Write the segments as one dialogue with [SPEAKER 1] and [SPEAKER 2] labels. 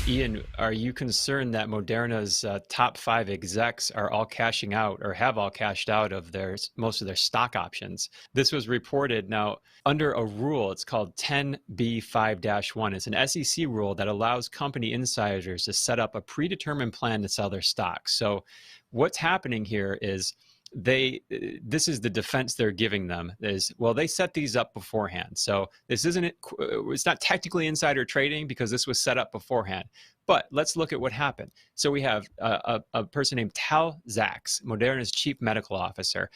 [SPEAKER 1] Ian, are you concerned that Moderna's top 5 execs are all cashing out or have all cashed out of most of their stock options? This was reported now under a rule. It's called 10b5-1. It's an SEC rule that allows company insiders to set up a predetermined plan to sell their stocks. So what's happening here is this is the defense they're giving them is, well, they set these up beforehand. So it's not technically insider trading because this was set up beforehand. But let's look at what happened. So we have a person named Tal Zaks, Moderna's chief medical officer,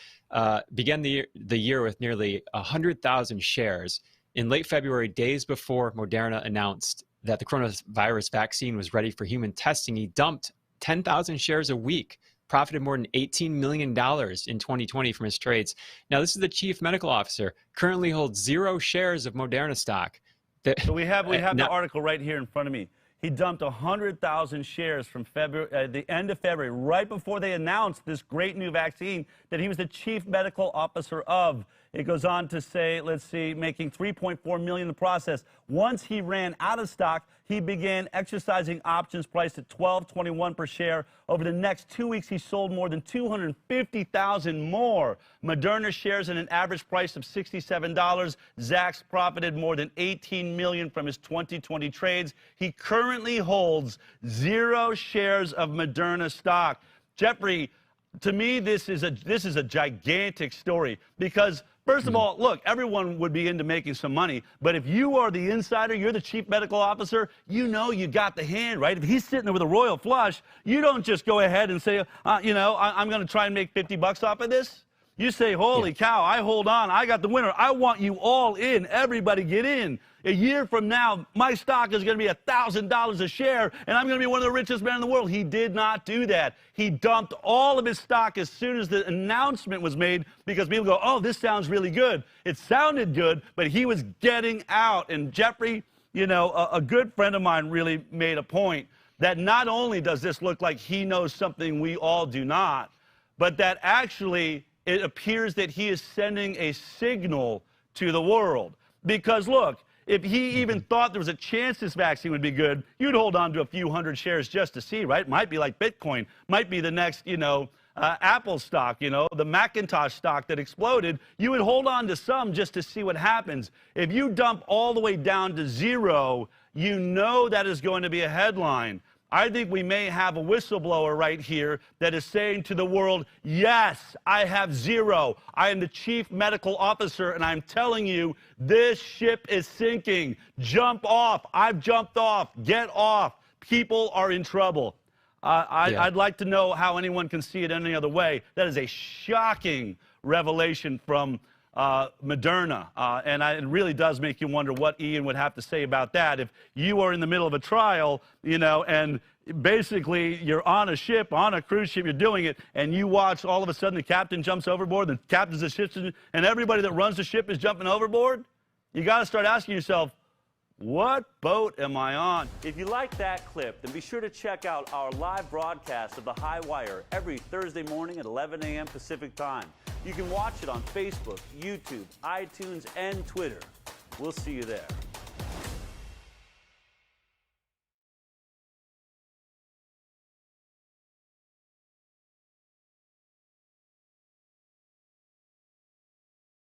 [SPEAKER 1] began the year with nearly 100,000 shares. In late February, days before Moderna announced that the coronavirus vaccine was ready for human testing, he dumped 10,000 shares a week, profited more than $18 million in 2020 from his trades. Now, this is the chief medical officer, currently holds 0 shares of Moderna stock.
[SPEAKER 2] So we have the article right here in front of me. He dumped 100,000 shares from the end of February, right before they announced this great new vaccine that he was the chief medical officer of. It goes on to say, let's see, making $3.4 million in the process. Once he ran out of stock, he began exercising options priced at $12.21 per share. Over the next 2 weeks, he sold more than 250,000 more Moderna shares at an average price of $67. Zaks profited more than $18 million from his 2020 trades. He currently holds 0 shares of Moderna stock. Jeffrey, to me, this is a gigantic story because, first of all, look, everyone would be into making some money, but if you are the insider, you're the chief medical officer, you know you got the hand, right? If he's sitting there with a royal flush, you don't just go ahead and say, I'm going to try and make 50 bucks off of this. You say, holy cow, I hold on, I got the winner. I want you all in. Everybody get in. A year from now, my stock is going to be $1,000 a share, and I'm going to be one of the richest men in the world. He did not do that. He dumped all of his stock as soon as the announcement was made because people go, oh, this sounds really good. It sounded good, but he was getting out. And Jeffrey, a good friend of mine really made a point that not only does this look like he knows something we all do not, but that actually it appears that he is sending a signal to the world. Because, look, if he even thought there was a chance this vaccine would be good, you'd hold on to a few hundred shares just to see, right? Might be like Bitcoin. Might be the next, Apple stock, the Macintosh stock that exploded. You would hold on to some just to see what happens. If you dump all the way down to 0, you know that is going to be a headline. I think we may have a whistleblower right here that is saying to the world, yes, I have 0. I am the chief medical officer, and I'm telling you, this ship is sinking. Jump off. I've jumped off. Get off. People are in trouble. I'd like to know how anyone can see it any other way. That is a shocking revelation from Moderna, and it really does make you wonder what Ian would have to say about that. If you are in the middle of a trial, and basically you're on a ship, on a cruise ship, you're doing it, and you watch all of a sudden the captain jumps overboard, the captain's the ship, and everybody that runs the ship is jumping overboard, you got to start asking yourself, what boat am I on? If you like that clip, then be sure to check out our live broadcast of The High Wire every Thursday morning at 11 a.m. Pacific Time. You can watch it on Facebook, YouTube, iTunes, and Twitter. We'll see you there.